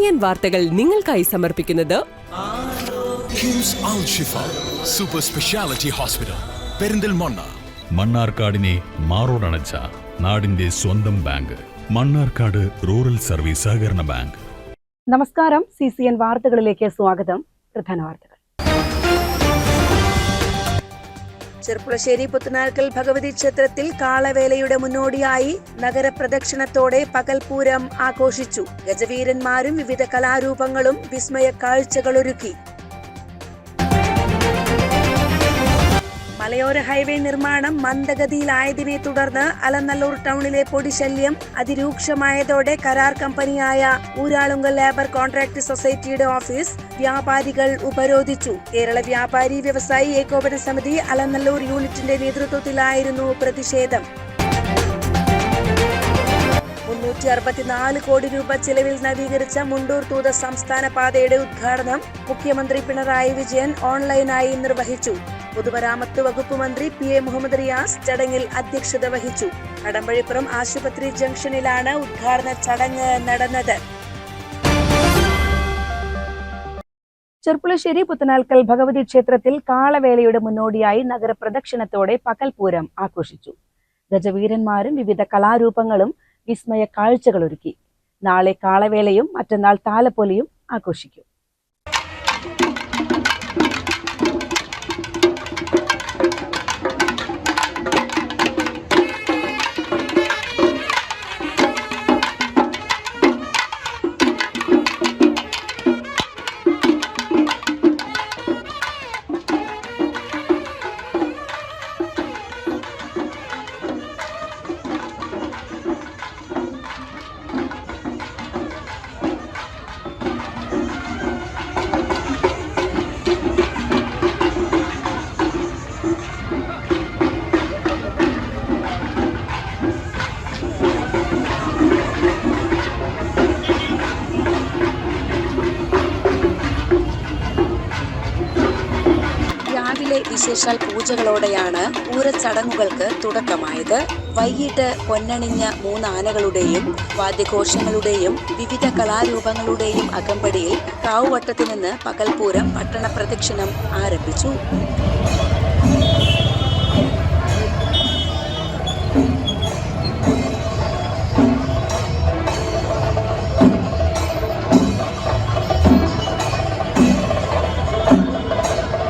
CCN വാർത്തകൾ നിങ്ങൾക്കായി സമർപ്പിക്കുന്നത് കിംസ് അൽ ഷിഫ സൂപ്പർ സ്പെഷ്യാലിറ്റി ഹോസ്പിറ്റൽ പെരിന്തൽമണ്ണ. മണ്ണാർക്കാടിനെ മാറോടണച്ച നാടിന്റെ സ്വന്തം ബാങ്ക് മണ്ണാർക്കാട് റൂറൽ സർവീസ് സഹകരണ ബാങ്ക്. നമസ്കാരം. CCN വാർത്തകളിലേക്ക് സ്വാഗതം. പ്രധാന വാർത്തകൾ. ചെർപ്പുളശ്ശേരി പുത്തനാൽക്കൽ ഭഗവതി ക്ഷേത്രത്തിൽ കാളവേലയുടെ മുന്നോടിയായി നഗരപ്രദക്ഷിണത്തോടെ പകൽപൂരം ആഘോഷിച്ചു. ഗജവീരന്മാരും വിവിധ കലാരൂപങ്ങളും വിസ്മയ കാഴ്ചകളൊരുക്കി. മലയോര ഹൈവേ നിർമ്മാണം മന്ദഗതിയിലായതിനെ തുടർന്ന് അലനല്ലൂർ ടൗണിലെ പൊടിശല്യം അതിരൂക്ഷമായതോടെ കരാർ കമ്പനിയായ ഊരാളുങ്കൽ ലേബർ കോൺട്രാക്ട് സൊസൈറ്റിയുടെ ഓഫീസ് വ്യാപാരികൾ ഉപരോധിച്ചു. കേരള വ്യാപാരി വ്യവസായി ഏകോപന സമിതി അലനല്ലൂർ യൂണിറ്റിന്റെ നേതൃത്വത്തിലായിരുന്നു പ്രതിഷേധം. 364 കോടി രൂപ ചെലവിൽ നവീകരിച്ച മുണ്ടൂർ തൂത സംസ്ഥാന പാതയുടെ ഉദ്ഘാടനം മുഖ്യമന്ത്രി പിണറായി വിജയൻ ഓൺലൈനായി നിർവഹിച്ചു. പൊതുമരാമത്ത് വകുപ്പ് മന്ത്രി PA മുഹമ്മദ് റിയാസ് ചടങ്ങിൽ അധ്യക്ഷത വഹിച്ചു. കടമ്പഴിപ്പുറം ആശുപത്രി ജംഗ്ഷനിലാണ് ഉദ്ഘാടന ചടങ്ങ് നടന്നത്. ചെർപ്പുളശ്ശേരി പുത്തനാൽക്കൽ ഭഗവതി ക്ഷേത്രത്തിൽ കാളവേലയുടെ മുന്നോടിയായി നഗരപ്രദക്ഷിണത്തോടെ പകൽപൂരം ആഘോഷിച്ചു. ഗജവീരന്മാരും വിവിധ കലാരൂപങ്ങളും വിസ്മയ കാഴ്ചകളൊരുക്കി. നാളെ കാളവേലയും മറ്റന്നാൾ താലപ്പൊലിയും ആഘോഷിക്കും. വിശേഷാൽ പൂജകളോടെയാണ് പൂരച്ചടങ്ങുകൾക്ക് തുടക്കമായത്. വൈകിട്ട് പൊന്നണിഞ്ഞ 3 ആനകളുടെയും വാദ്യഘോഷങ്ങളുടെയും വിവിധ കലാരൂപങ്ങളുടെയും അകമ്പടിയിൽ കാവുവട്ടത്തു നിന്ന് പകൽപൂരം പട്ടണ പ്രദക്ഷിണം ആരംഭിച്ചു.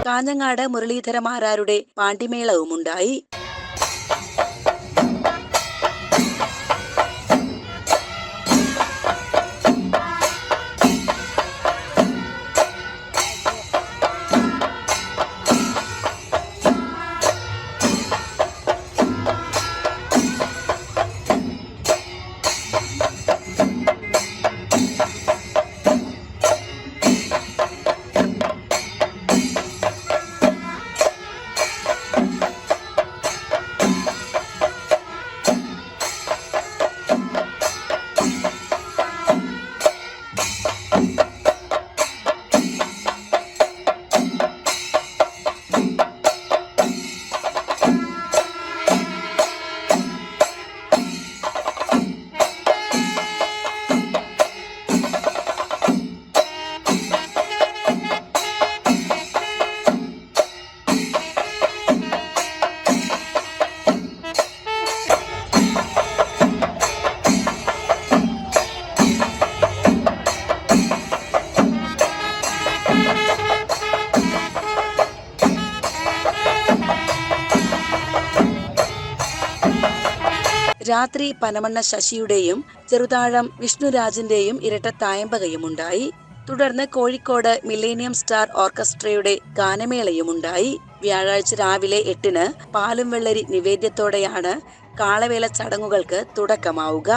കാഞ്ഞങ്ങാട് മുരളീധരമാരാരുടെ പാണ്ടിമേളവുമുണ്ടായി. രാത്രി പനമണ്ണ ശശിയുടെയും ചെറുതാഴം വിഷ്ണുരാജിന്റെയും ഇരട്ടത്തായമ്പകയുമുണ്ടായി. തുടർന്ന് കോഴിക്കോട് മില്ലേനിയം സ്റ്റാർ ഓർക്കസ്ട്രയുടെ ഗാനമേളയുമുണ്ടായി. വ്യാഴാഴ്ച രാവിലെ 8-ന് പാലും വെള്ളരി നിവേദ്യത്തോടെയാണ് കാളവേല ചടങ്ങുകൾക്ക് തുടക്കമാവുക.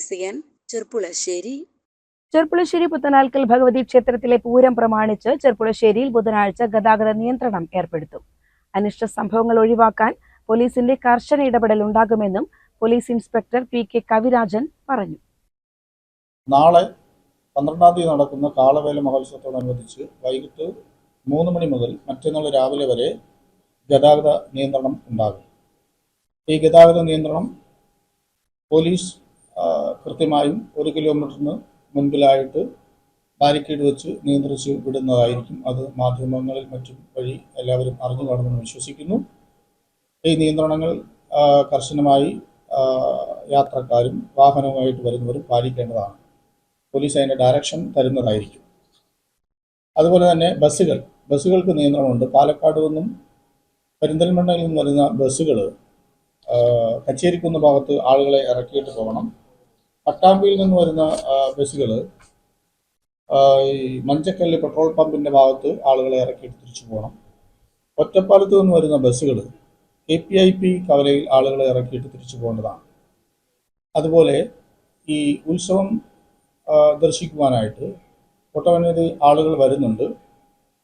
CCN ചെർപ്പുളശ്ശേരി. ചെർപ്പുളശ്ശേരി പുത്തനാൽക്കൽ ഭഗവതി ക്ഷേത്രത്തിലെ പൂരം പ്രമാണിച്ച് ചെർപ്പുളശ്ശേരിയിൽ ബുധനാഴ്ച ഗതാഗത നിയന്ത്രണം ഏർപ്പെടുത്തും. അനിഷ്ട സംഭവങ്ങൾ ഒഴിവാക്കാൻ പോലീസിന്റെ കർശന ഇടപെടൽ ഉണ്ടാകുമെന്നും പോലീസ് ഇൻസ്പെക്ടർ PK കവിരാജൻ പറഞ്ഞു. നാളെ 12-ാം തീയതി നടക്കുന്ന കാളവേല മഹോത്സവത്തോടനുബന്ധിച്ച് വൈകിട്ട് 3 മണി മുതൽ മറ്റന്നാൾ രാവിലെ വരെ ഗതാഗത നിയന്ത്രണം ഉണ്ടാകും. ഈ ഗതാഗത നിയന്ത്രണം പോലീസ് കൃത്യമായും 1 കിലോമീറ്ററിന് മുൻപിലായിട്ട് ബാരിക്കേഡ് വെച്ച് നിയന്ത്രിച്ച് വിടുന്നതായിരിക്കും. അത് മാധ്യമങ്ങളിൽ മറ്റും വഴി എല്ലാവരും അറിഞ്ഞു കാണുമെന്ന് വിശ്വസിക്കുന്നു. ഈ നിയന്ത്രണങ്ങൾ കർശനമായി യാത്രക്കാരും വാഹനവുമായിട്ട് വരുന്നവരും പാലിക്കേണ്ടതാണ്. പോലീസ് അതിൻ്റെ ഡയറക്ഷൻ തരുന്നതായിരിക്കും. അതുപോലെ തന്നെ ബസ്സുകൾക്ക് നിയന്ത്രണമുണ്ട്. പാലക്കാട് നിന്നും പെരിന്തൽമണ്ണയിൽ നിന്നും വരുന്ന ബസ്സുകൾ കച്ചേരിക്കുന്ന് ഭാഗത്ത് ആളുകളെ ഇറക്കിയിട്ട് പോകണം. പട്ടാമ്പിയിൽ നിന്ന് വരുന്ന ബസ്സുകൾ ഈ മഞ്ചക്കല്ല് പെട്രോൾ പമ്പിൻ്റെ ഭാഗത്ത് ആളുകളെ ഇറക്കിയിട്ട് തിരിച്ചു പോകണം. ഒറ്റപ്പാലത്ത് നിന്ന് വരുന്ന ബസ്സുകൾ KPIP കവലയിൽ ആളുകളെ ഇറക്കിയിട്ട് തിരിച്ചു പോകേണ്ടതാണ്. അതുപോലെ ഈ ഉത്സവം ദർശിക്കുവാനായിട്ട് ഒട്ടനവധി ആളുകൾ വരുന്നുണ്ട്.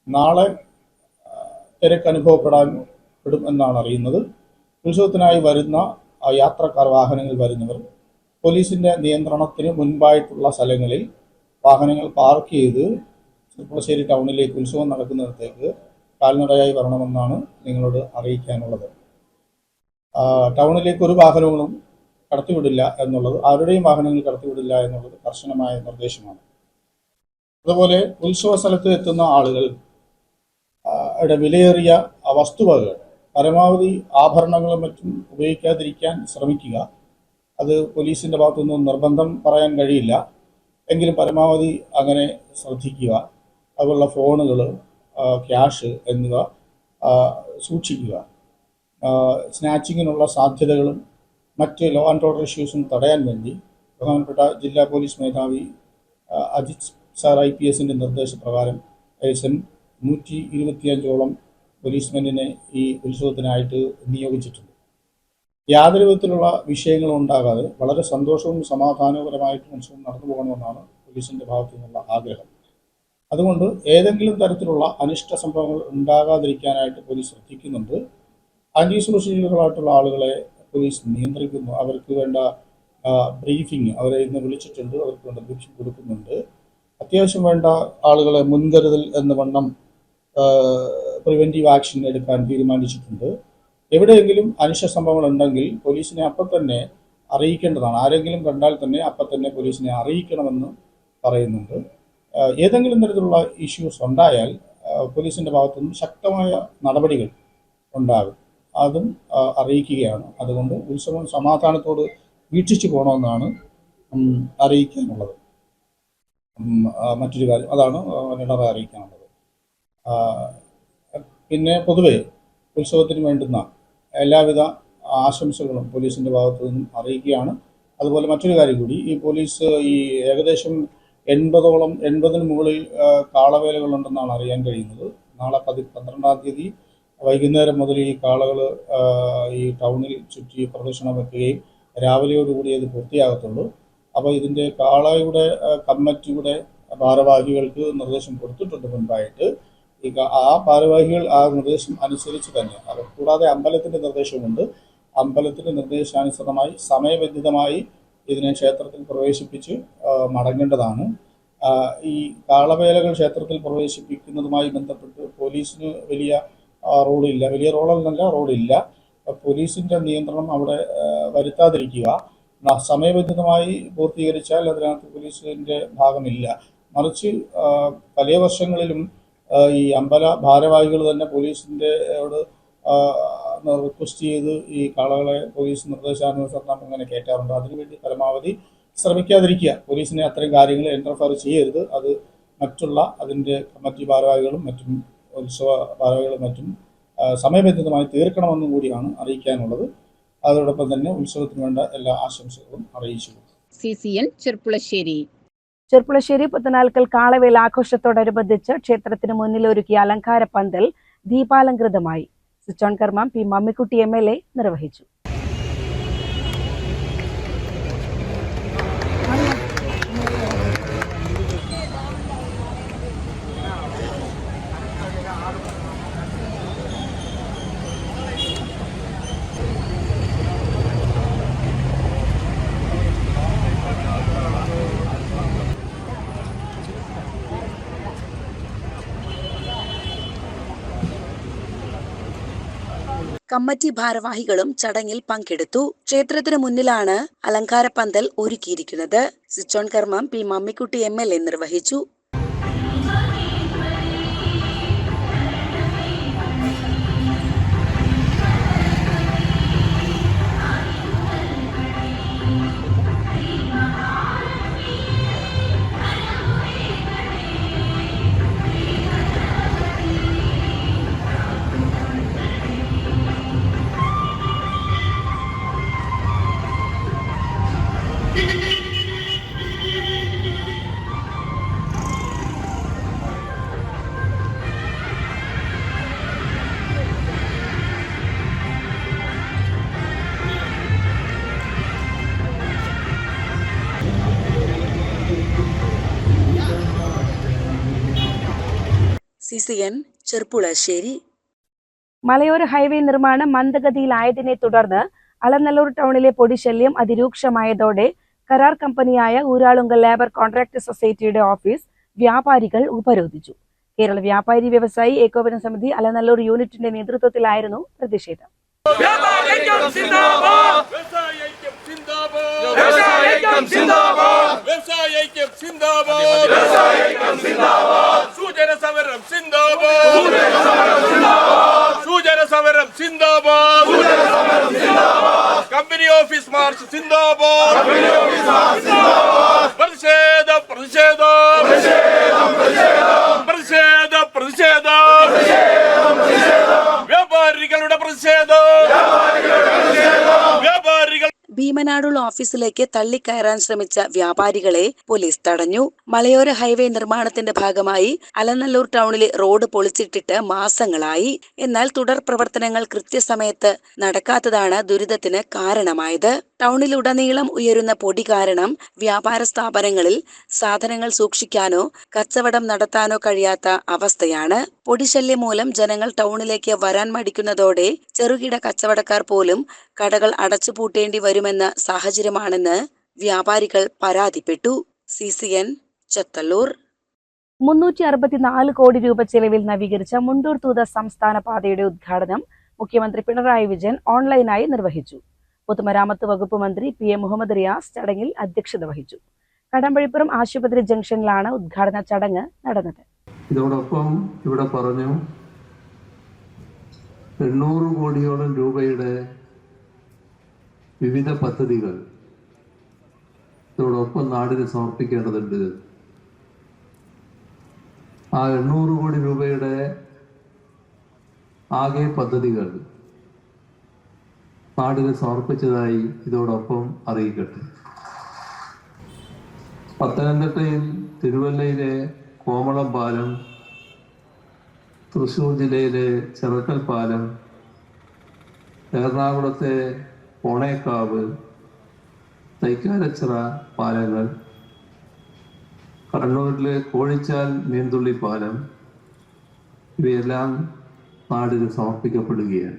നാളെ തിരക്ക് അനുഭവപ്പെടും എന്നാണ് അറിയുന്നത്. ഉത്സവത്തിനായി വരുന്ന യാത്രക്കാർ വാഹനങ്ങൾ വരുന്നവർ പോലീസിൻ്റെ നിയന്ത്രണത്തിന് മുൻപായിട്ടുള്ള സ്ഥലങ്ങളിൽ വാഹനങ്ങൾ പാർക്ക് ചെയ്ത് ചെർപ്പുളശ്ശേരി ടൗണിലേക്ക് ഉത്സവം നടക്കുന്നിടത്തേക്ക് കാൽനടയായി വരണമെന്നാണ് നിങ്ങളോട് അറിയിക്കാനുള്ളത്. ടൗണിലേക്ക് ഒരു വാഹനങ്ങളും കടത്തിവിടില്ല എന്നുള്ളത്, ആരുടെയും വാഹനങ്ങൾ കടത്തിവിടില്ല എന്നുള്ളത് കർശനമായ നിർദ്ദേശമാണ്. അതുപോലെ ഉത്സവ സ്ഥലത്ത് എത്തുന്ന ആളുകൾ വിലയേറിയ വസ്തുവകകൾ പരമാവധി ആഭരണങ്ങളും മറ്റും ഉപയോഗിക്കാതിരിക്കാൻ ശ്രമിക്കുക. അത് പോലീസിൻ്റെ ഭാഗത്തുനിന്നും നിർബന്ധം പറയാൻ കഴിയില്ല, എങ്കിലും പരമാവധി അങ്ങനെ ശ്രദ്ധിക്കുക. അതുപോലുള്ള ഫോണുകൾ, ക്യാഷ് എന്നിവ സൂക്ഷിക്കുക. സ്നാച്ചിങ്ങിനുള്ള സാധ്യതകളും മറ്റ് ലോ ആൻഡ് ഓർഡർ ഇഷ്യൂസും തടയാൻ വേണ്ടി ബഹുമാനപ്പെട്ട ജില്ലാ പോലീസ് മേധാവി അജിത് സാർ IPSൻ്റെ നിർദ്ദേശപ്രകാരം ഏകദേശം 125ഓളം പോലീസ്മെന്റിനെ ഈ ഉത്സവത്തിനായിട്ട് നിയോഗിച്ചിട്ടുണ്ട്. യാതൊരു വിധത്തിലുള്ള വിഷയങ്ങളും ഉണ്ടാകാതെ വളരെ സന്തോഷവും സമാധാനപരമായിട്ടും ഉത്സവം നടന്നു പോകണമെന്നാണ് പോലീസിൻ്റെ ഭാഗത്തു നിന്നുള്ള ആഗ്രഹം. അതുകൊണ്ട് ഏതെങ്കിലും തരത്തിലുള്ള അനിഷ്ട സംഭവങ്ങൾ ഉണ്ടാകാതിരിക്കാനായിട്ട് പോലീസ് ശ്രദ്ധിക്കുന്നുണ്ട്. ആൻറ്റി സോഷ്യലുകളായിട്ടുള്ള ആളുകളെ പോലീസ് നിയന്ത്രിക്കുന്നു. അവർക്ക് വേണ്ട ബ്രീഫിങ് അവരെ ഇന്ന് വിളിച്ചിട്ടുണ്ട്. അവർക്ക് വേണ്ട ബ്രീഫിംഗ് കൊടുക്കുന്നുണ്ട്. അത്യാവശ്യം വേണ്ട ആളുകളെ മുൻകരുതൽ എന്ന വണ്ണം പ്രിവെൻറ്റീവ് ആക്ഷൻ എടുക്കാൻ തീരുമാനിച്ചിട്ടുണ്ട്. എവിടെയെങ്കിലും അനിഷ്ട സംഭവങ്ങൾ ഉണ്ടെങ്കിൽ പോലീസിനെ അപ്പം തന്നെ അറിയിക്കേണ്ടതാണ്. ആരെങ്കിലും കണ്ടാൽ തന്നെ അപ്പം തന്നെ പോലീസിനെ അറിയിക്കണമെന്ന് പറയുന്നുണ്ട്. ഏതെങ്കിലും തരത്തിലുള്ള ഇഷ്യൂസ് ഉണ്ടായാൽ പോലീസിൻ്റെ ഭാഗത്തുനിന്നും ശക്തമായ നടപടികൾ ഉണ്ടാകും. അതും അറിയിക്കുകയാണ്. അതുകൊണ്ട് ഉത്സവം സമാധാനത്തോട് വീക്ഷിച്ചു പോകണമെന്നാണ് അറിയിക്കാനുള്ളത്. മറ്റൊരു കാര്യം അതാണ് എന്നോട് അറിയിക്കാനുള്ളത്. പിന്നെ പൊതുവെ ഉത്സവത്തിന് വേണ്ടുന്ന എല്ലാവിധ ആശംസകളും പോലീസിൻ്റെ ഭാഗത്തു നിന്നും അറിയിക്കുകയാണ്. അതുപോലെ മറ്റൊരു കാര്യം കൂടി, ഈ പോലീസ് ഈ ഏകദേശം 80-ന് മുകളിൽ കാളവേലകളുണ്ടെന്നാണ് അറിയാൻ കഴിയുന്നത്. നാളെ 12-ാം തീയതി വൈകുന്നേരം മുതൽ ഈ കാളകൾ ഈ ടൗണിൽ ചുറ്റി പ്രദക്ഷിണം വെക്കുകയും രാവിലെയോടുകൂടി അത് പൂർത്തിയാകത്തുള്ളൂ. അപ്പോൾ ഇതിൻ്റെ കാളയുടെ കമ്മിറ്റിയുടെ ഭാരവാഹികൾക്ക് നിർദ്ദേശം കൊടുത്തിട്ടുണ്ട് മുൻപായിട്ട്. ആ ഭാരവാഹികൾ ആ നിർദ്ദേശം അനുസരിച്ച് തന്നെ, അത് കൂടാതെ അമ്പലത്തിൻ്റെ നിർദ്ദേശമുണ്ട്. അമ്പലത്തിൻ്റെ നിർദ്ദേശാനുസൃതമായി സമയബന്ധിതമായി ഇതിനെ ക്ഷേത്രത്തിൽ പ്രവേശിപ്പിച്ച് മടങ്ങേണ്ടതാണ്. ഈ കാളവേലകൾ ക്ഷേത്രത്തിൽ പ്രവേശിപ്പിക്കുന്നതുമായി ബന്ധപ്പെട്ട് പോലീസിന് വലിയ റോളില്ല, വലിയ റോളെന്നല്ല റോളില്ല. പോലീസിൻ്റെ നിയന്ത്രണം അവിടെ വരുത്താതിരിക്കുക. സമയബന്ധിതമായി പൂർത്തീകരിച്ചാൽ അതിനകത്ത് പോലീസിൻ്റെ ഭാഗമില്ല. മറിച്ച് പല വർഷങ്ങളിലും ഈ അമ്പല ഭാരവാഹികൾ തന്നെ പോലീസിൻ്റെ റിക്വസ്റ്റ് ചെയ്ത് ഈ കാളകളെ പോലീസ് നിർദ്ദേശാനുസരണം അങ്ങനെ കയറ്റാറുണ്ട്. അതിനുവേണ്ടി പരമാവധി ശ്രമിക്കാതിരിക്കുക. പോലീസിനെ അത്തരം കാര്യങ്ങൾ ഇന്റർഫയർ ചെയ്യരുത്. അത് മറ്റുള്ള അതിൻ്റെ കമ്മിറ്റി ഭാരവാഹികളും മറ്റും ഉത്സവ ഭാരവാഹികളും മറ്റും സമയബന്ധിതമായി തീർക്കണമെന്നും കൂടിയാണ് അറിയിക്കാനുള്ളത്. അതോടൊപ്പം തന്നെ ഉത്സവത്തിന് വേണ്ട എല്ലാ ആശംസകളും അറിയിച്ചു. CCN ചെർപ്പുളശ്ശേരി. ചെർപ്പുളശ്ശേരി പുത്തനാൽക്കൽ കാളവേല ആഘോഷത്തോടനുബന്ധിച്ച് ക്ഷേത്രത്തിന് മുന്നിൽ ഒരുക്കിയ അലങ്കാര പന്തൽ ദീപാലങ്കൃതമായി. സ്വിച്ച് ഓൺ കർമ്മം P മമ്മിക്കുട്ടി MLA നിർവഹിച്ചു. കമ്മിറ്റി ഭാരവാഹികളും ചടങ്ങിൽ പങ്കെടുത്തു. ക്ഷേത്രത്തിനു മുന്നിലാണ് അലങ്കാരപ്പന്തൽ ഒരുക്കിയിരിക്കുന്നത്. സ്വിച്ച് ഓൺ കർമ്മം പി മമ്മിക്കുട്ടി MLA നിർവഹിച്ചു. CCN ചെർപ്പുളശ്ശേരി. മലയോര ഹൈവേ നിർമ്മാണം മന്ദഗതിയിലായതിനെ തുടർന്ന് അലനല്ലൂർ ടൗണിലെ പൊടിശല്യം അതിരൂക്ഷമായതോടെ കരാർ കമ്പനിയായ ഊരാളുങ്കൽ ലേബർ കോൺട്രാക്ട് സൊസൈറ്റിയുടെ ഓഫീസ് വ്യാപാരികൾ ഉപരോധിച്ചു. കേരള വ്യാപാരി വ്യവസായി ഏകോപന സമിതി അലനല്ലൂർ യൂണിറ്റിന്റെ നേതൃത്വത്തിലായിരുന്നു പ്രതിഷേധം. കമ്പനി ഓഫീസ് മാർച്ച് സിന്ദാബാദ്. പ്രതിഷേധം പ്രതിഷേധം പ്രതിഷേധം പ്രതിഷേധം വ്യാപാരികളുടെ പ്രതിഷേധം വ്യാപാരികൾ. ഭീമനാടുള്ള ഓഫീസിലേക്ക് തള്ളിക്കയറാൻ ശ്രമിച്ച വ്യാപാരികളെ പോലീസ് തടഞ്ഞു. മലയോര ഹൈവേ നിർമ്മാണത്തിന്റെ ഭാഗമായി അലനല്ലൂർ ടൗണിലെ റോഡ് പൊളിച്ചിട്ടിട്ട് മാസങ്ങളായി. എന്നാൽ തുടർ പ്രവർത്തനങ്ങൾ കൃത്യസമയത്ത് നടക്കാത്തതാണ് ദുരിതത്തിന് കാരണമായത്. ടൗണിലുടനീളം ഉയരുന്ന പൊടി കാരണം വ്യാപാര സ്ഥാപനങ്ങളിൽ സാധനങ്ങൾ സൂക്ഷിക്കാനോ കച്ചവടം നടത്താനോ കഴിയാത്ത അവസ്ഥയാണ്. പൊടിശല്യം മൂലം ജനങ്ങൾ ടൗണിലേക്ക് വരാൻ മടിക്കുന്നതോടെ ചെറുകിട കച്ചവടക്കാർ പോലും കടകൾ അടച്ചുപൂട്ടേണ്ടി വരുമെന്ന സാഹചര്യമാണെന്ന് വ്യാപാരികൾ പരാതിപ്പെട്ടു. CCN ചത്തല്ലൂർ. 364 കോടി രൂപ ചെലവിൽ നവീകരിച്ച മുണ്ടൂർ തൂത സംസ്ഥാന പാതയുടെ ഉദ്ഘാടനം മുഖ്യമന്ത്രി പിണറായി വിജയൻ ഓൺലൈനായി നിർവഹിച്ചു. പൊതുമരാമത്ത് വകുപ്പ് മന്ത്രി PM മുഹമ്മദ് റിയാസ് ചടങ്ങിൽ അധ്യക്ഷത വഹിച്ചു. കടമ്പഴിപ്പുറം ആശുപത്രി ജംഗ്ഷനിലാണ് ഉദ്ഘാടന ചടങ്ങ് നടന്നത്. ഇതോടൊപ്പം ഇവിടെ പറഞ്ഞു 800 കോടിയോളം രൂപയുടെ വിവിധ പദ്ധതികൾ ഇതോടൊപ്പം നാടിന് സമർപ്പിക്കേണ്ടതുണ്ട്. ആ 800 കോടി രൂപയുടെ ആകെ പദ്ധതികൾ നാടിന് സമർപ്പിച്ചതായി ഇതോടൊപ്പം അറിയിക്കട്ടെ. പത്തനംതിട്ടയിൽ തിരുവല്ലയിലെ കോമളം പാലം, തൃശ്ശൂർ ജില്ലയിലെ ചെറുക്കൽ പാലം, എറണാകുളത്തെ പോണേക്കാവ്, തൈക്കാലച്ചിറ പാലങ്ങൾ, കണ്ണൂരിലെ കോഴിച്ചാൽ മീൻതുള്ളി പാലം ഇവയെല്ലാം നാടിന് സമർപ്പിക്കപ്പെടുകയാണ്.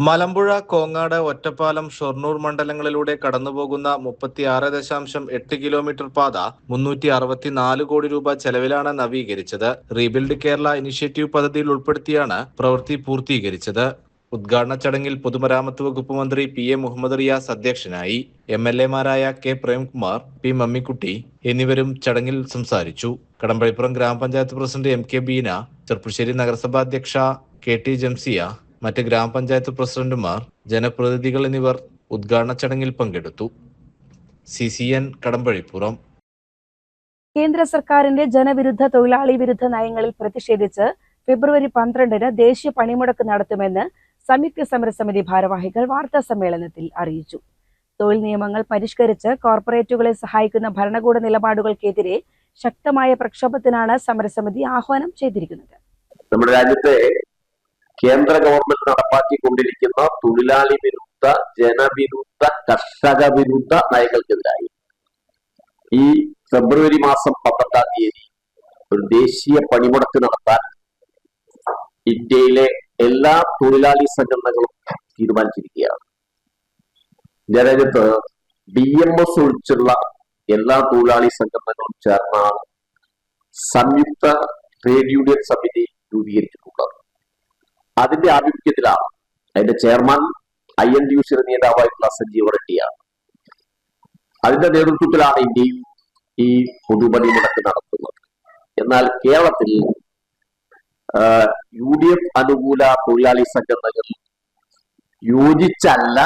മലമ്പുഴ, കോങ്ങാട്, ഒറ്റപ്പാലം, ഷൊർണൂർ മണ്ഡലങ്ങളിലൂടെ കടന്നുപോകുന്ന 36.8 കിലോമീറ്റർ പാത 364 കോടി രൂപ ചെലവിലാണ് നവീകരിച്ചത്. റീബിൽഡ് കേരള ഇനിഷ്യേറ്റീവ് പദ്ധതിയിൽ ഉൾപ്പെടുത്തിയാണ് പ്രവൃത്തി പൂർത്തീകരിച്ചത്. ഉദ്ഘാടന ചടങ്ങിൽ പൊതുമരാമത്ത് വകുപ്പ് മന്ത്രി PM മുഹമ്മദ് റിയാസ് അധ്യക്ഷനായി. MLA-മാരായ K പ്രേംകുമാർ, P മമ്മിക്കുട്ടി എന്നിവരും ചടങ്ങിൽ സംസാരിച്ചു. കടമ്പഴിപ്പുറം ഗ്രാമപഞ്ചായത്ത് പ്രസിഡന്റ് MK ബീന, ചെർപ്പുളശ്ശേരി നഗരസഭാ അധ്യക്ഷ KT ജംസിയ, മറ്റ് ഗ്രാമപഞ്ചായത്ത് പ്രസിഡന്റുമാർ, ജനപ്രതിനിധികൾ എന്നിവർ ഉദ്ഘാടന ചടങ്ങിൽ പങ്കെടുത്തു. CCN കടമ്പഴിപ്പുറം. കേന്ദ്ര സർക്കാരിന്റെ ജനവിരുദ്ധ തൊഴിലാളി വിരുദ്ധ നയങ്ങളിൽ പ്രതിഷേധിച്ച് ഫെബ്രുവരി 12-ന് ദേശീയ പണിമുടക്ക് നടത്തുമെന്ന് സംയുക്ത സമരസമിതി ഭാരവാഹികൾ വാർത്താ സമ്മേളനത്തിൽ അറിയിച്ചു. തൊഴിൽ നിയമങ്ങൾ പരിഷ്കരിച്ച് കോർപ്പറേറ്റുകളെ സഹായിക്കുന്ന ഭരണകൂട നിലപാടുകൾക്കെതിരെ ശക്തമായ പ്രക്ഷോഭത്തിനാണ് സമരസമിതി ആഹ്വാനം ചെയ്തിരിക്കുന്നത്. നമ്മുടെ രാജ്യത്തെ കേന്ദ്ര ഗവൺമെന്റ് നടപ്പാക്കിക്കൊണ്ടിരിക്കുന്ന തൊഴിലാളി വിരുദ്ധ, ജനവിരുദ്ധ, കർഷക വിരുദ്ധ നയങ്ങൾക്കെതിരായി ഈ ഫെബ്രുവരി മാസം 12-ാം തീയതി ഒരു ദേശീയ പണിമുടക്ക് നടത്താൻ ഇന്ത്യയിലെ എല്ലാ തൊഴിലാളി സംഘടനകളും തീരുമാനിച്ചിരിക്കുകയാണ്. രാജ്യത്ത് BMS ഒഴിച്ചുള്ള എല്ലാ തൊഴിലാളി സംഘടനകളും ചേർന്നാണ് സംയുക്ത ട്രേഡ് യൂണിയൻ സമിതി രൂപീകരിച്ചിട്ടുള്ളത്. അതിന്റെ ആഭിമുഖ്യത്തിലാണ് അതിന്റെ ചെയർമാൻ INTUC നേതാവായിട്ടുള്ള സഞ്ജീവ് റെഡ്ഡിയാണ്. അതിന്റെ നേതൃത്വത്തിലാണ് ഇന്ത്യയിൽ ഈ പൊതുപണിമുടക്ക് നടത്തുന്നത്. എന്നാൽ കേരളത്തിൽ UDF അനുകൂല തൊഴിലാളി സംഘടനകൾ യോജിച്ചല്ല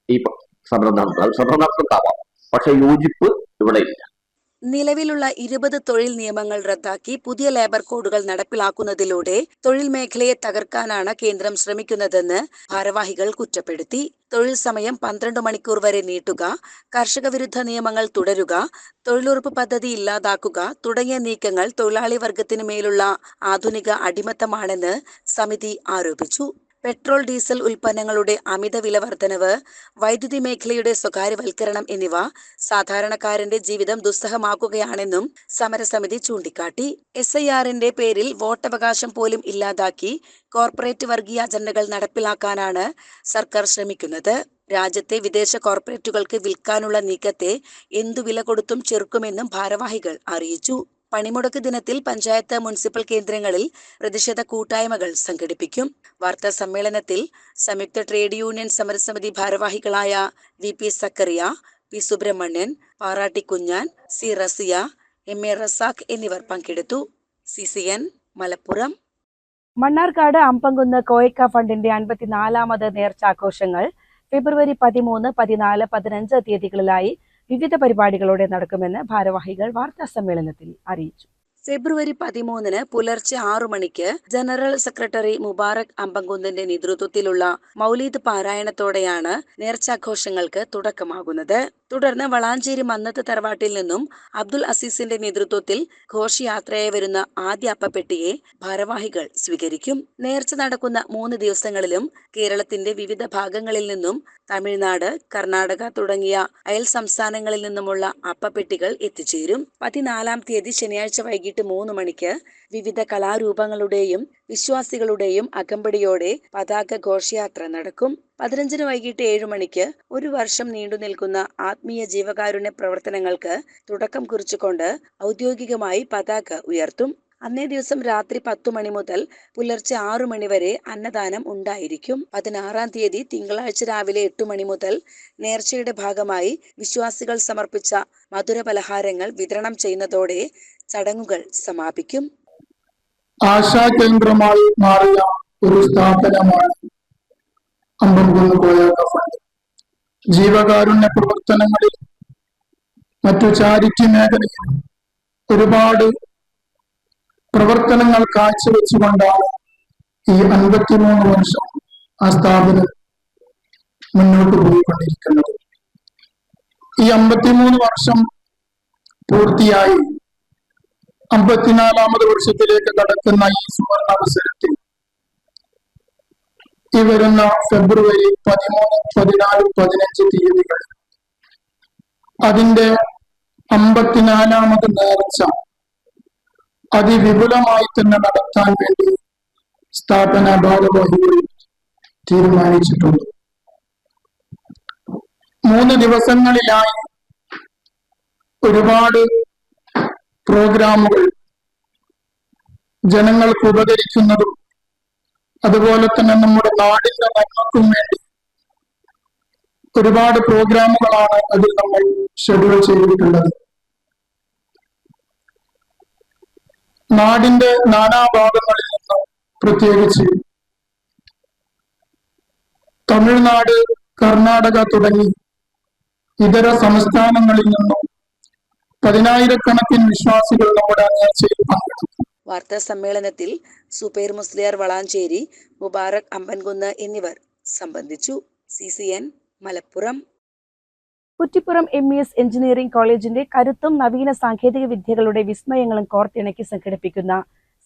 ഈ സമരം നടത്തുന്നത്. സമരം നടത്തുന്നുണ്ടാവാം, പക്ഷെ യോജിപ്പ് ഇവിടെ ഇല്ല. നിലവിലുള്ള 20 തൊഴിൽ നിയമങ്ങൾ റദ്ദാക്കി പുതിയ ലേബർ കോഡുകൾ നടപ്പിലാക്കുന്നതിലൂടെ തൊഴിൽ മേഖലയെ തകർക്കാനാണ് കേന്ദ്രം ശ്രമിക്കുന്നതെന്ന് ഭാരവാഹികൾ കുറ്റപ്പെടുത്തി. തൊഴിൽ സമയം 12 മണിക്കൂർ വരെ നീട്ടുക, കർഷക വിരുദ്ധ നിയമങ്ങൾ തുടരുക, തൊഴിലുറപ്പ് പദ്ധതി ഇല്ലാതാക്കുക തുടങ്ങിയ നീക്കങ്ങൾ തൊഴിലാളി വർഗത്തിനു മേലുള്ള ആധുനിക അടിമത്തമാണെന്ന് സമിതി ആരോപിച്ചു. പെട്രോൾ ഡീസൽ ഉൽപ്പന്നങ്ങളുടെ അമിത വില വർധനവ്, വൈദ്യുതി മേഖലയുടെ സ്വകാര്യവൽക്കരണം എന്നിവ സാധാരണക്കാരന്റെ ജീവിതം ദുസ്സഹമാക്കുകയാണെന്നും സമരസമിതി ചൂണ്ടിക്കാട്ടി. SIRന്റെ പേരിൽ വോട്ടവകാശം പോലും ഇല്ലാതാക്കി കോർപ്പറേറ്റ് വർഗീയ അജണ്ടകൾ നടപ്പിലാക്കാനാണ് സർക്കാർ ശ്രമിക്കുന്നത്. രാജ്യത്തെ വിദേശ കോർപ്പറേറ്റുകൾക്ക് വിൽക്കാനുള്ള നീക്കത്തെ എന്തു വില കൊടുത്തും ചെറുക്കുമെന്നും ഭാരവാഹികൾ അറിയിച്ചു. പണിമുടക്ക് ദിനത്തിൽ പഞ്ചായത്ത്, മുനിസിപ്പൽ കേന്ദ്രങ്ങളിൽ പ്രതിഷേധ കൂട്ടായ്മകൾ സംഘടിപ്പിക്കും. വാർത്താ സമ്മേളനത്തിൽ സംയുക്ത ട്രേഡ് യൂണിയൻ സമരസമിതി ഭാരവാഹികളായ VP Zacharia, P Subramanian, പാറാട്ടി Kunhan, C Raziya, MA Razak എന്നിവർ പങ്കെടുത്തു. CCN മലപ്പുറം. മണ്ണാർക്കാട് അമ്പംകുന്ന് കോയക്ക ഫണ്ടിന്റെ 54ാമത് നേർച്ചാഘോഷങ്ങൾ ഫെബ്രുവരി 13, 14, 15 തീയതികളിലായി വിവിധ പരിപാടികളോടെ നടക്കുമെന്ന് ഭാരവാഹികൾ വാർത്താ സമ്മേളനത്തിൽ അറിയിച്ചു. ഫെബ്രുവരി 13 പുലർച്ചെ 6 മണിക്ക് ജനറൽ സെക്രട്ടറി മുബാറക് അമ്പംകുന്നിന്റെ നേതൃത്വത്തിലുള്ള മൗലീദ് പാരായണത്തോടെയാണ് നേർച്ചാഘോഷങ്ങൾക്ക് തുടക്കമാകുന്നത്. തുടർന്ന് വളാഞ്ചേരി മന്നത്ത് തറവാട്ടിൽ നിന്നും അബ്ദുൽ അസീസിന്റെ നേതൃത്വത്തിൽ ഘോഷയാത്രയായി വരുന്ന ആദ്യ അപ്പപ്പെട്ടിയെ ഭാരവാഹികൾ സ്വീകരിക്കും. നേർച്ച നടക്കുന്ന 3 ദിവസങ്ങളിലും കേരളത്തിന്റെ വിവിധ ഭാഗങ്ങളിൽ നിന്നും തമിഴ്നാട്, കർണാടക തുടങ്ങിയ അയൽ സംസ്ഥാനങ്ങളിൽ നിന്നുമുള്ള അപ്പപ്പെട്ടികൾ എത്തിച്ചേരും. 14-ാം തീയതി ശനിയാഴ്ച വൈകിട്ട് 3 മണിക്ക് വിവിധ കലാരൂപങ്ങളുടെയും വിശ്വാസികളുടെയും അകമ്പടിയോടെ പതാക ഘോഷയാത്ര നടക്കും. 15-ന് വൈകിട്ട് 7 മണിക്ക് 1 വർഷം നീണ്ടു നിൽക്കുന്ന ആത്മീയ ജീവകാരുണ്യ പ്രവർത്തനങ്ങൾക്ക് തുടക്കം കുറിച്ചുകൊണ്ട് ഔദ്യോഗികമായി പതാക ഉയർത്തും. അന്നേ ദിവസം രാത്രി 10 മണി മുതൽ പുലർച്ചെ 6 മണി വരെ അന്നദാനം ഉണ്ടായിരിക്കും. 16-ാം തീയതി തിങ്കളാഴ്ച രാവിലെ 8 മണി മുതൽ നേർച്ചയുടെ ഭാഗമായി വിശ്വാസികൾ സമർപ്പിച്ച മധുര പലഹാരങ്ങൾ വിതരണം ചെയ്യുന്നതോടെ ചടങ്ങുകൾ സമാപിക്കും. ആശാകേന്ദ്രമായി മാറിയ ഒരു സ്ഥാപനമാണ് അമ്പംകുന്ന് കോയക്ക ഫണ്ട്. ജീവകാരുണ്യ പ്രവർത്തനങ്ങളിൽ, മറ്റു ചാരിറ്റി മേഖലയിൽ ഒരുപാട് പ്രവർത്തനങ്ങൾ കാഴ്ചവെച്ചുകൊണ്ടാണ് ഈ 53 വർഷം ആ സ്ഥാപനം മുന്നോട്ട് പോയിക്കൊണ്ടിരിക്കുന്നത്. ഈ 53 വർഷം പൂർത്തിയായി 54ാമത് വർഷത്തിലേക്ക് കടക്കുന്ന ഈ സുവർണ അവസരത്തിൽ ഈ വരുന്ന ഫെബ്രുവരി 13, 14, 15 തീയതികൾ അതിന്റെ 54ാമത് നേർച്ച അതിവിപുലമായി തന്നെ നടത്താൻ വേണ്ടി സ്ഥാപന ഭാരവാഹികൾ തീരുമാനിച്ചിട്ടുണ്ട്. 3 ദിവസങ്ങളിലായി ഒരുപാട് പ്രോഗ്രാമുകൾ ജനങ്ങൾക്ക് ഉപകരിക്കുന്നതും അതുപോലെ തന്നെ നമ്മുടെ നാടിന്റെ നന്മക്കും വേണ്ടി ഒരുപാട് പ്രോഗ്രാമുകളാണ് അതിൽ നമ്മൾ ഷെഡ്യൂൾ ചെയ്തിട്ടുള്ളത്. നാടിന്റെ നാനാഭാഗങ്ങളിൽ നിന്നും, പ്രത്യേകിച്ച് തമിഴ്നാട്, കർണാടക തുടങ്ങി ഇതര സംസ്ഥാനങ്ങളിൽ നിന്നും 10,000-കണക്കിന് വിശ്വാസികൾ നമ്മുടെ നേർച്ചയിൽ പങ്കെടുത്തു. വാർത്താ സമ്മേളനത്തിൽ സുബൈർ മുസ്ലിയാർ വളാഞ്ചേരി, മുബാറക് അമ്പൻകുന്ന് എന്നിവർ സംബന്ധിച്ചു. CCN Malappuram. Kuttippuram MES engineering കോളേജിന്റെ കരുത്തും നവീന സാങ്കേതിക വിദ്യകളുടെ വിസ്മയങ്ങളും കോർത്തിണക്കി സംഘടിപ്പിക്കുന്ന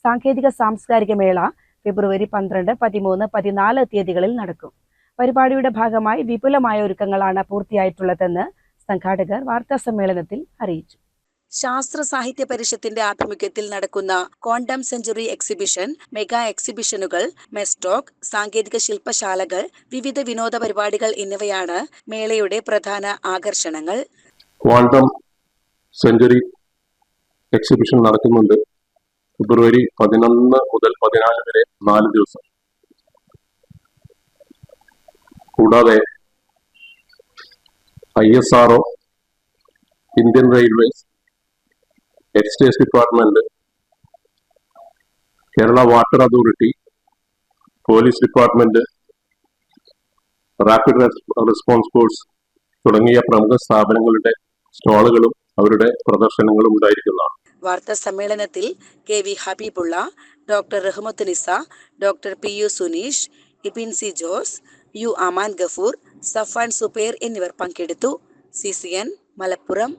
സാങ്കേതിക സാംസ്കാരിക മേള ഫെബ്രുവരി 12, 13, 14 തീയതികളിൽ നടക്കും. പരിപാടിയുടെ ഭാഗമായി വിപുലമായ ഒരുക്കങ്ങളാണ് പൂർത്തിയായിട്ടുള്ളതെന്ന് സംഘാടകർ വാർത്താ സമ്മേളനത്തിൽ അറിയിച്ചു. ശാസ്ത്ര സാഹിത്യ പരിഷത്തിന്റെ ആഭിമുഖ്യത്തിൽ നടക്കുന്ന ക്വാണ്ടം സെഞ്ചുറി എക്സിബിഷൻ, മെഗാ എക്സിബിഷനുകൾ, മെസ്റ്റോക്ക്, സാങ്കേതിക ശില്പശാലകൾ, വിവിധ വിനോദ പരിപാടികൾ എന്നിവയാണ് മേളയുടെ പ്രധാന ആകർഷണങ്ങൾ. ക്വാണ്ടം സെഞ്ചുറി എക്സിബിഷൻ നടക്കുന്നുണ്ട്. ഫെബ്രുവരി 11 മുതൽ 14 വരെ 4 ദിവസം. കൂടാതെ ISRO, Indian railways, excise department, Kerala water authority, police department, rapid response force തുടങ്ങിയ പ്രമുഖ സ്ഥാപനങ്ങളുടെ സ്റ്റാളുകളും അവരുടെ പ്രദർശനങ്ങളും ഉണ്ടായിരിക്കുന്നതാണ്. വാർത്താ സമ്മേളനത്തിൽ KV ഹബീബുള്ള, ഡോക്ടർ റഹ്മത്ത് നിസ, ഡോക്ടർ PU സുനീഷ്, ഇബിൻ സി ജോസ്, U അമാൻ ഗഫൂർ, സഫാൻ സുബൈർ എന്നിവർ പങ്കെടുത്തു. CCN മലപ്പുറം.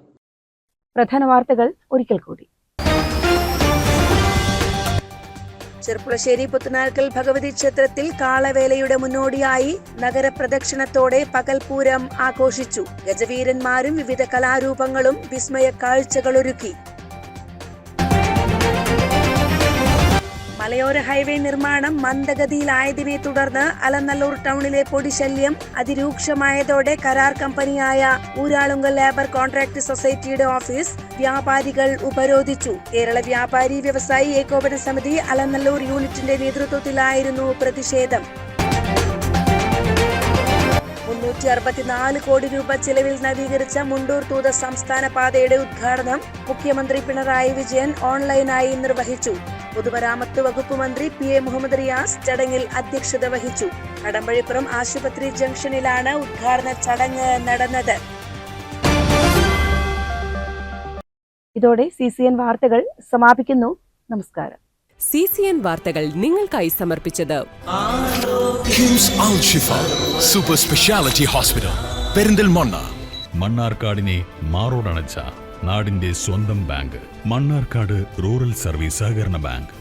പ്രധാന വാർത്തകൾ ഒരിക്കൽ കൂടി. ചെർപ്പുളശ്ശേരി പുത്തനാൽക്കൽ ഭഗവതി ക്ഷേത്രത്തിൽ കാളവേലയുടെ മുന്നോടിയായി നഗരപ്രദക്ഷിണത്തോടെ പകൽപൂരം ആഘോഷിച്ചു. ഗജവീരന്മാരും വിവിധ കലാരൂപങ്ങളും വിസ്മയ കാഴ്ചകളൊരുക്കി. മലയോര ഹൈവേ നിർമ്മാണം മന്ദഗതിയിലായതിനെ തുടർന്ന് അലനല്ലൂർ ടൗണിലെ പൊടിശല്യം അതിരൂക്ഷമായതോടെ കരാർ കമ്പനിയായ ഊരാളുങ്കൽ ലേബർ കോൺട്രാക്ട് സൊസൈറ്റിയുടെ ഓഫീസ് വ്യാപാരികൾ ഉപരോധിച്ചു. കേരള വ്യാപാരി വ്യവസായി ഏകോപന സമിതി അലനല്ലൂർ യൂണിറ്റിന്റെ നേതൃത്വത്തിലായിരുന്നു പ്രതിഷേധം. 364 കോടി രൂപ ചിലവിൽ നവീകരിച്ച മുണ്ടൂർ തൂത സംസ്ഥാന പാതയുടെ ഉദ്ഘാടനം മുഖ്യമന്ത്രി പിണറായി വിജയൻ ഓൺലൈനായി നിർവഹിച്ചു. പൊതുമരാമത്ത് വകുപ്പ് മന്ത്രി PA മുഹമ്മദ് റിയാസ് ചടങ്ങിൽ അധ്യക്ഷത വഹിച്ചു. കടമ്പഴിപ്പുറം ആശുപത്രി ജംഗ്ഷനിലാണ് ഉദ്ഘാടന ചടങ്ങ് നടന്നത്. ഇതോടെ CCN വാർത്തകൾ സമാപിക്കുന്നു. നമസ്കാരം. CCN വാർത്തകൾ നിങ്ങൾക്കായി സമർപ്പിച്ചത് കിംസ് അൽ ഷിഫ സൂപ്പർ സ്പെഷ്യാലിറ്റി ഹോസ്പിറ്റൽ പെരിന്തൽമണ്ണ. മണ്ണാർക്കാടിനെ മാറോടണച്ച നാടിന്റെ സ്വന്തം ബാങ്ക് മണ്ണാർക്കാട് റൂറൽ സർവീസ് സഹകരണ ബാങ്ക്.